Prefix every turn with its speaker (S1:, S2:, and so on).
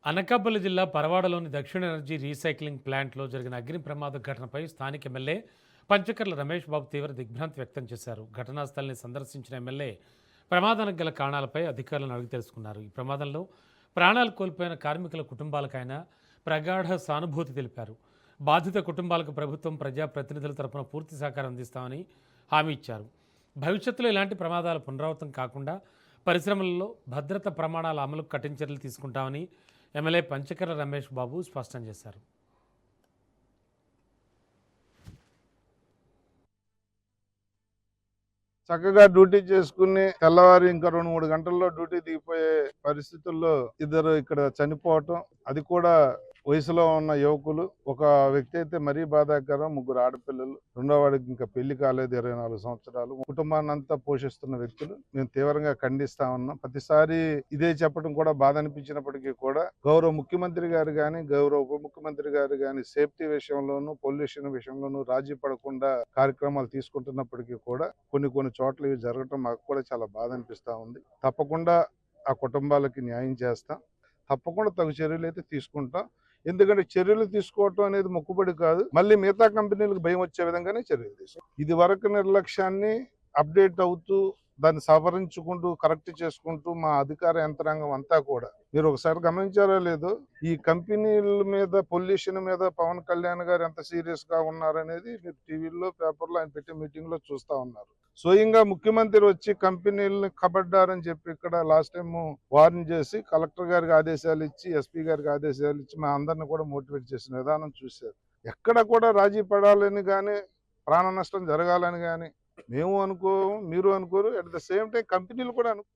S1: అనకాపల్లి జిల్లా పరవాడలోని దక్షిణ energy recycling ప్లాంట్లో జరిగిన అగ్ని ప్రమాద ఘటనపై స్థానిక ఎమ్మెల్యే పంచకర్ల రమేష్ బాబు తీవ్ర దిగ్భ్రాంతి వ్యక్తం చేశారు. ఘటనా స్థలిని సందర్శించిన ఎమ్మెల్యే ప్రమాదానికి గల కారణాలపై అధికారులను అడిగి తెలుసుకున్నారు. ఈ ప్రమాదంలో ప్రాణాలు కోల్పోయిన కార్మికుల కుటుంబాలకు ఆయన ప్రగాఢ సానుభూతి తెలిపారు. బాధిత కుటుంబాలకు ప్రభుత్వం ప్రజాప్రతినిధుల తరపున పూర్తి సహకారం అందిస్తామని హామీ ఇచ్చారు. భవిష్యత్తులో ఇలాంటి ప్రమాదాలు పునరావృతం కాకుండా పరిశ్రమలలో భద్రత ప్రమాణాల అమలుకు కఠిన చర్యలు తీసుకుంటామని ఎమ్మెల్యే పంచకర్ల రమేష్ బాబు స్పష్టం చేశారు.
S2: చక్కగా డ్యూటీ చేసుకుని తెల్లవారి ఇంకా 2-3 గంటల్లో డ్యూటీ దిగిపోయే పరిస్థితుల్లో ఇద్దరు ఇక్కడ చనిపోవటం, అది కూడా వయసులో ఉన్న యువకులు. ఒక వ్యక్తి అయితే మరీ బాధాకరం, 3 ఆడపిల్లలు, రెండో వాడికి ఇంకా పెళ్లి కాలేదు, 24 సంవత్సరాలు. కుటుంబాన్ని అంతా పోషిస్తున్న వ్యక్తులు. మేము తీవ్రంగా ఖండిస్తా ఉన్నాం. ప్రతిసారి ఇదే చెప్పడం కూడా బాధ అనిపించినప్పటికీ కూడా గౌరవ ముఖ్యమంత్రి గారు కానీ, గౌరవ ఉప ముఖ్యమంత్రి గారు కానీ సేఫ్టీ విషయంలోనూ, పొల్యూషన్ విషయంలోనూ రాజీ పడకుండా కార్యక్రమాలు తీసుకుంటున్నప్పటికీ కూడా కొన్ని చోట్ల ఇవి జరగటం మాకు కూడా చాలా బాధ అనిపిస్తా ఉంది. తప్పకుండా ఆ కుటుంబాలకి న్యాయం చేస్తాం. తప్పకుండా తగు చర్యలు అయితే తీసుకుంటాం. ఎందుకంటే చర్యలు తీసుకోవటం అనేది మొక్కుబడి కాదు, మళ్ళీ మిగతా కంపెనీలకు భయం వచ్చే విధంగానే చర్యలు తీసుకుంటాం. ఇది వరకు నిర్లక్ష్యాన్ని అప్డేట్ అవుతూ దాన్ని సవరించుకుంటూ కరెక్ట్ చేసుకుంటూ మా అధికార యంత్రాంగం అంతా కూడా, మీరు ఒకసారి గమనించారో లేదో, ఈ కంపెనీల మీద పొల్యూషన్ మీద పవన్ కళ్యాణ్ గారు ఎంత సీరియస్ గా ఉన్నారనేది మీరు టీవీలో పేపర్లో ఆయన పెట్టే మీటింగ్ లో చూస్తా ఉన్నారు. స్వయంగా ముఖ్యమంత్రి వచ్చి కంపెనీలను కబడ్డారని చెప్పి ఇక్కడ లాస్ట్ టైం వార్న్ చేసి కలెక్టర్ గారికి ఆదేశాలు ఇచ్చి, ఎస్పీ గారికి ఆదేశాలు ఇచ్చి మా అందరిని కూడా మోటివేట్ చేసిన విధానం చూశారు. ఎక్కడ కూడా రాజీ పడాలని కానీ, ప్రాణ నష్టం జరగాలని కానీ మేము అనుకోము, మీరు అనుకోరు. అట్ ద సేమ్ టైం కంపెనీలు కూడా అనుకో